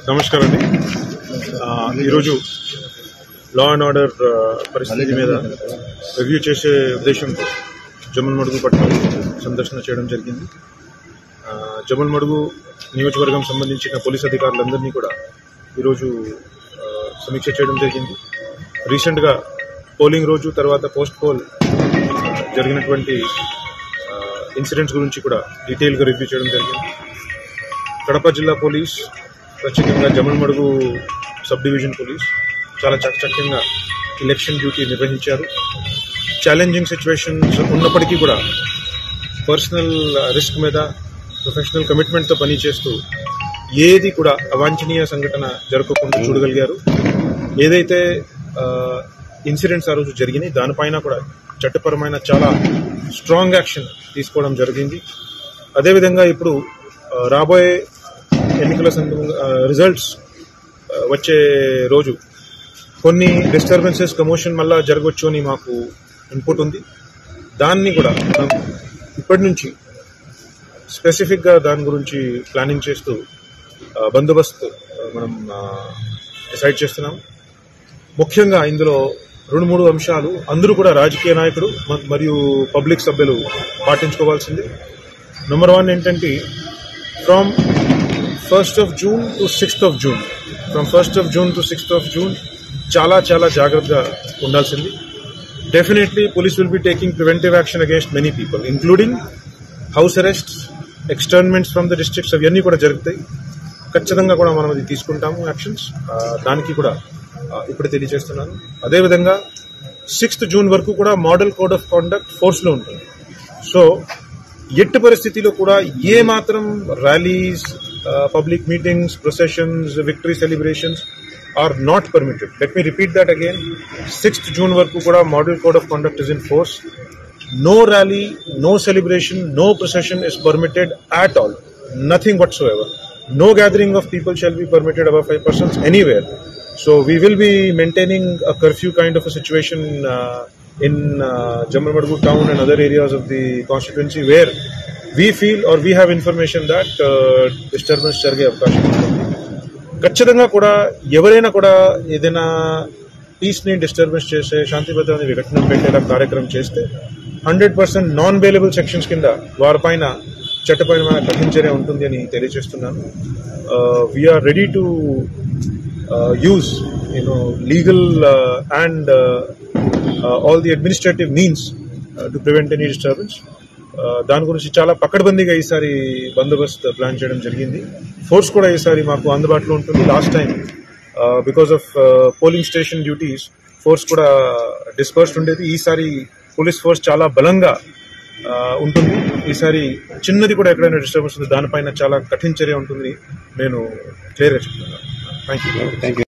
నమస్కారం అండి. ఈరోజు లా అండ్ ఆర్డర్ పరిస్థితి మీద రివ్యూ చేసే ఉద్దేశంతో జమ్మలమడుగు పట్టణం సందర్శన చేయడం జరిగింది. జమ్మలమడుగు నియోజకవర్గం సంబంధించిన పోలీస్ అధికారులందరినీ కూడా ఈరోజు సమీక్ష చేయడం జరిగింది. రీసెంట్గా పోలింగ్ రోజు తర్వాత పోస్ట్ పోల్ జరిగినటువంటి ఇన్సిడెంట్స్ గురించి కూడా డీటెయిల్గా రివ్యూ చేయడం జరిగింది. కడప జిల్లా పోలీస్, ప్రత్యేకంగా జమ్మలమడుగు సబ్ డివిజన్ పోలీస్ చాలా చక్కగా ఎలక్షన్ డ్యూటీ నిర్వహించారు. ఛాలెంజింగ్ సిచ్యువేషన్స్ ఉన్నప్పటికీ కూడా పర్సనల్ రిస్క్ మీద ప్రొఫెషనల్ కమిట్మెంట్తో పనిచేస్తూ ఏది కూడా అవాంఛనీయ సంఘటన జరగకుండా చూడగలిగారు. ఏదైతే ఇన్సిడెంట్స్ ఆ రోజు జరిగినాయి దానిపైన కూడా చట్టపరమైన చాలా స్ట్రాంగ్ యాక్షన్ తీసుకోవడం జరిగింది. అదేవిధంగా ఇప్పుడు రాబోయే ఎన్నికల రిజల్ట్స్ వచ్చే రోజు కొన్ని డిస్టర్బెన్సెస్ కమోషన్ మళ్ళా జరగవచ్చు అని మాకు ఇన్పుట్ ఉంది. దాన్ని కూడా మనం ఇప్పటి నుంచి స్పెసిఫిక్గా దాని గురించి ప్లానింగ్ చేస్తూ బందోబస్తు మనం డిసైడ్ చేస్తున్నాం. ముఖ్యంగా ఇందులో 2-3 అంశాలు అందరూ కూడా రాజకీయ నాయకులు మరియు పబ్లిక్ సభ్యులు పాటించుకోవాల్సింది. నెంబర్ 1 ఏంటంటే from 1st of June to 6th of June, from 1st of June to 6th of June చాలా జాగ్రత్తగా ఉండాల్సింది. Definitely police will be taking preventive action against many people, including house arrests, ఎక్స్టర్న్మెంట్స్ from the districts, అవన్నీ కూడా జరుగుతాయి. ఖచ్చితంగా కూడా మనం అది తీసుకుంటాము యాక్షన్స్. దానికి కూడా ఇప్పుడు తెలియజేస్తున్నాను. అదేవిధంగా 6th June వరకు కూడా మోడల్ కోడ్ ఆఫ్ కాండక్ట్ ఫోర్స్లో ఉంటుంది. సో ఎట్టి పరిస్థితిలో కూడా ఏ మాత్రం rallies, public meetings, processions, victory celebrations are not permitted. Let me repeat that again. 6th June వరకు కూడా model code of conduct is in force. No rally, no celebration, no procession is permitted at all. Nothing whatsoever. No gathering of people shall be permitted above 5 persons anywhere. So we will be maintaining a curfew kind of a situation in Jammalmadu town and other areas of the constituency where we feel or we have information that disturbance జరిగే అవకాశం ఉంది. ఖచ్చితంగా కూడా ఎవరైనా కూడా ఏదైనా piece ని disturbance చేసే, శాంతి భద్రతని విఘటన పెట్టేలా కార్యక్రమం చేస్తే 100% నాన్ బెయిలబుల్ సెక్షన్స్ కింద వారిపైన చట్టపరమైన కఠిన చర్య ఉంటుంది అని తెలియజేస్తున్నాను. We are ready to use legal and all the administrative means to prevent any disturbance. దాని గురించి చాలా పకడ్బందీగా ఈసారి బందోబస్తు ప్లాన్ చేయడం జరిగింది. ఫోర్స్ కూడా ఈసారి మాకు అందుబాటులో ఉంటుంది. Last time because of polling station duties force కూడా డిస్పర్స్డ్ ఉండేది. ఈసారి పోలీస్ ఫోర్స్ చాలా బలంగా ఉంటుంది. ఈసారి చిన్నది కూడా ఎక్కడైనా డిస్టర్బెన్స్ ఉంది దానిపైన చాలా కఠిన చర్య ఉంటుంది నేను క్లియర్గా చెప్తున్నాను. Thank you.